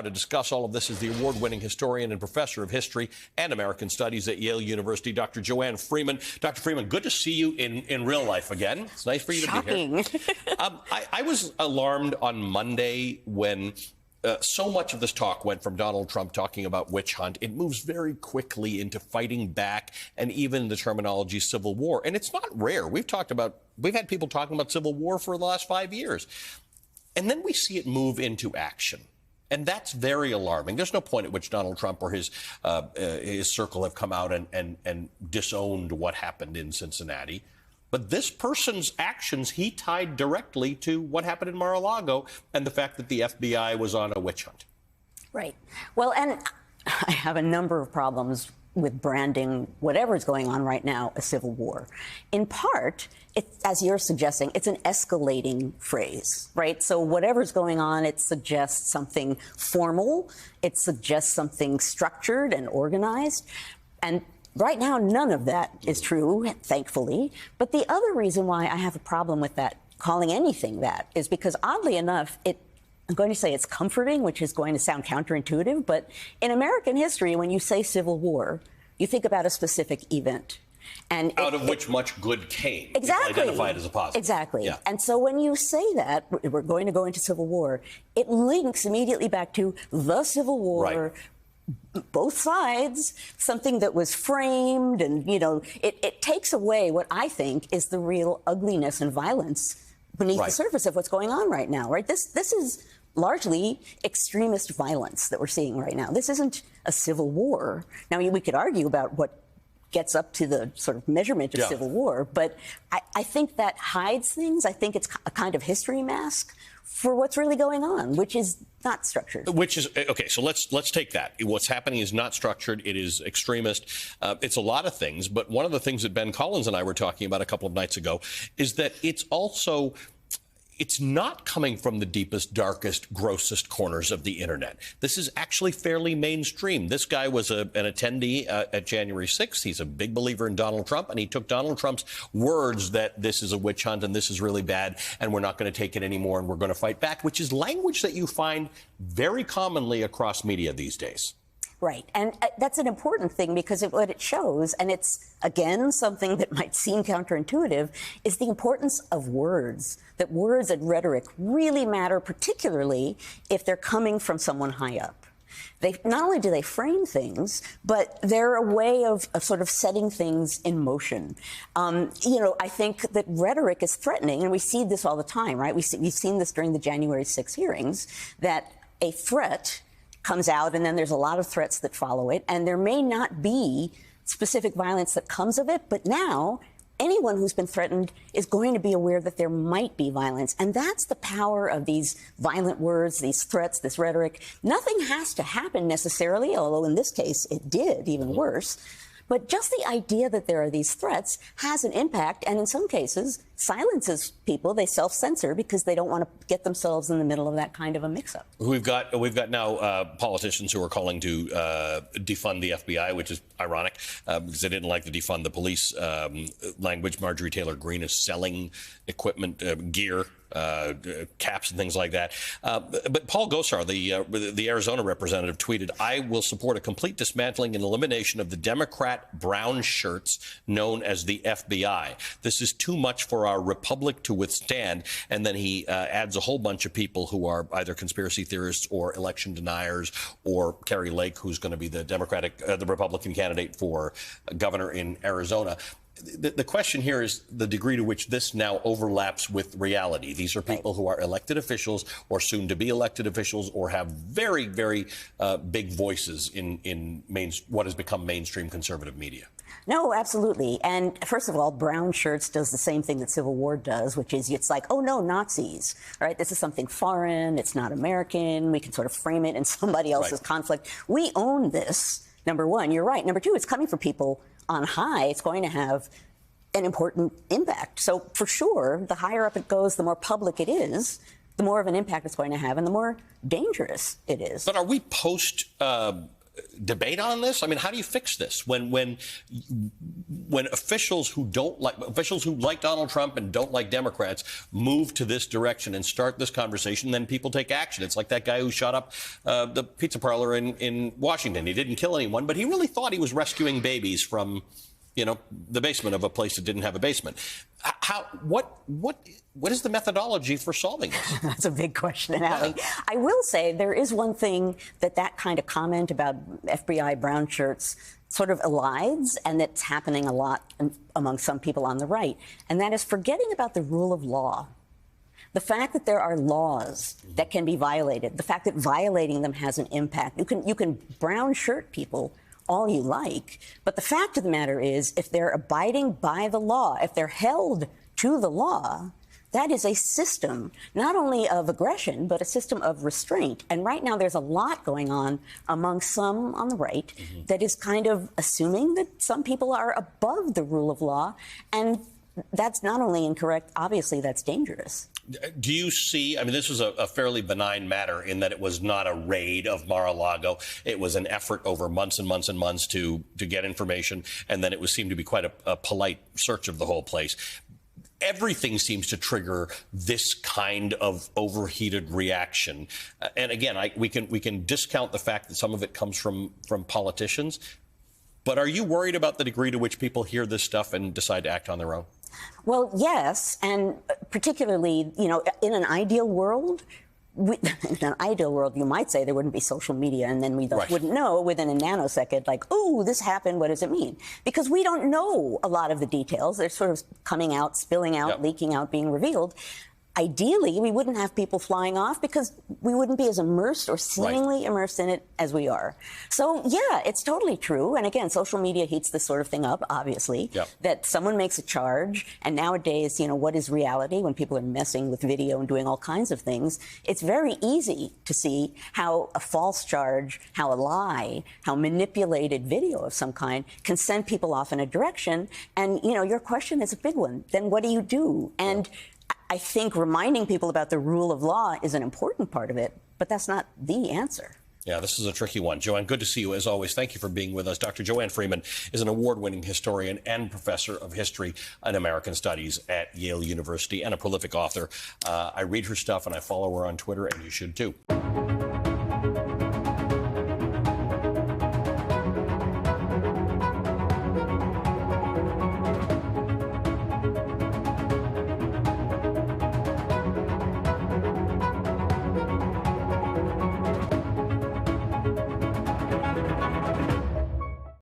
To discuss all of this is the award-winning historian and professor of history and American studies at Yale University, Dr. Joanne Freeman. Dr. Freeman, good to see you in real life again. It's nice for you to be here. I was alarmed on Monday when so much of this talk went from Donald Trump talking about witch hunt. It moves very quickly into fighting back and even the terminology civil war. And it's not rare. We've had people talking about civil war for the last 5 years. And then we see it move into action. And that's very alarming. There's no point at which Donald Trump or his circle have come out and disowned what happened in Cincinnati. But this person's actions, he tied directly to what happened in Mar-a-Lago and the fact that the FBI was on a witch hunt. Right. Well, and I have a number of problems with branding whatever's going on right now a civil war. In part, as you're suggesting, it's an escalating phrase, right? So whatever's going on, it suggests something formal. It suggests something structured and organized. And right now, none of that is true, thankfully. But the other reason why I have a problem with that, calling anything that, is because oddly enough, I'm going to say it's comforting, which is going to sound counterintuitive, but in American history, when you say civil war, you think about a specific event. And out of which much good came. Exactly. People identify it as a positive. Exactly. Yeah. And so when you say that, we're going to go into civil war, it links immediately back to the Civil War, right. Both sides, something that was framed, and, it takes away what I think is the real ugliness and violence beneath the surface of what's going on right now, right? This is largely extremist violence that we're seeing right now. This isn't a civil war. Now, we could argue about what gets up to the sort of measurement of civil war, but I think that hides things. I think it's a kind of history mask for what's really going on, which is not structured. Which is, okay, so let's take that. What's happening is not structured. It is extremist. It's a lot of things. But one of the things that Ben Collins and I were talking about a couple of nights ago is that it's not coming from the deepest, darkest, grossest corners of the internet. This is actually fairly mainstream. This guy was an attendee at January 6th. He's a big believer in Donald Trump, and he took Donald Trump's words that this is a witch hunt and this is really bad and we're not going to take it anymore and we're going to fight back, which is language that you find very commonly across media these days. Right. And that's an important thing because what it shows, and it's, again, something that might seem counterintuitive, is the importance of words, that words and rhetoric really matter, particularly if they're coming from someone high up. Not only do they frame things, but they're a way of sort of setting things in motion. I think that rhetoric is threatening, and we see this all the time, right? We've seen this during the January 6 hearings, that a threat comes out, and then there's a lot of threats that follow it, and there may not be specific violence that comes of it, but now anyone who's been threatened is going to be aware that there might be violence, and that's the power of these violent words, these threats, this rhetoric. Nothing has to happen necessarily, although in this case it did, even worse. But just the idea that there are these threats has an impact, and in some cases silences people. They self-censor because they don't want to get themselves in the middle of that kind of a mix-up. We've got now politicians who are calling to defund the FBI, which is ironic because they didn't like the defund the police language. Marjorie Taylor Greene is selling equipment, gear, caps and things like that. But Paul Gosar, the Arizona representative, tweeted, "I will support a complete dismantling and elimination of the Democrat brown shirts known as the FBI. This is too much for our republic to withstand." And then he adds a whole bunch of people who are either conspiracy theorists or election deniers, or Kari Lake, who's going to be the Republican candidate for governor in Arizona. The question here is the degree to which this now overlaps with reality. These are people who are elected officials or soon to be elected officials or have very, very big voices in what has become mainstream conservative media. No, absolutely. And first of all, brown shirts does the same thing that Civil War does, which is it's like, oh, no, Nazis. All right, this is something foreign. It's not American. We can sort of frame it in somebody else's conflict. We own this, number one. You're right. Number two, it's coming from people on high. It's going to have an important impact. So for sure, the higher up it goes, the more public it is, the more of an impact it's going to have and the more dangerous it is. But are we post debate on this? I mean, how do you fix this when officials who like Donald Trump and don't like Democrats move to this direction and start this conversation, then people take action? It's like that guy who shot up the pizza parlor in Washington. He didn't kill anyone, but he really thought he was rescuing babies from, the basement of a place that didn't have a basement. What is the methodology for solving this? That's a big question, Ali. I will say there is one thing that kind of comment about FBI brown shirts sort of elides, and that's happening a lot among some people on the right, and that is forgetting about the rule of law. The fact that there are laws that can be violated, the fact that violating them has an impact. You can brown shirt people all you like, but the fact of the matter is, if they're abiding by the law, if they're held to the law, that is a system not only of aggression, but a system of restraint. And right now there's a lot going on among some on the right that is kind of assuming that some people are above the rule of law. And that's not only incorrect, obviously that's dangerous. Do you see, I mean, this was a fairly benign matter in that it was not a raid of Mar-a-Lago. It was an effort over months and months and months to get information, and then it seemed to be quite a polite search of the whole place. Everything seems to trigger this kind of overheated reaction. And again, we can discount the fact that some of it comes from politicians. But are you worried about the degree to which people hear this stuff and decide to act on their own? Well, yes, and particularly, in an ideal world, you might say there wouldn't be social media, and then we wouldn't know within a nanosecond, like, oh, this happened, what does it mean? Because we don't know a lot of the details. They're sort of coming out, spilling out, leaking out, being revealed. Ideally, we wouldn't have people flying off because we wouldn't be as immersed or seemingly immersed in it as we are. So, yeah, it's totally true. And again, social media heats this sort of thing up, obviously, that someone makes a charge. And nowadays, what is reality when people are messing with video and doing all kinds of things? It's very easy to see how a false charge, how a lie, how manipulated video of some kind can send people off in a direction. And, your question is a big one. Then what do you do? And I think reminding people about the rule of law is an important part of it, but that's not the answer. Yeah, this is a tricky one. Joanne, good to see you as always. Thank you for being with us. Dr. Joanne Freeman is an award-winning historian and professor of history and American studies at Yale University and a prolific author. I read her stuff and I follow her on Twitter, and you should too.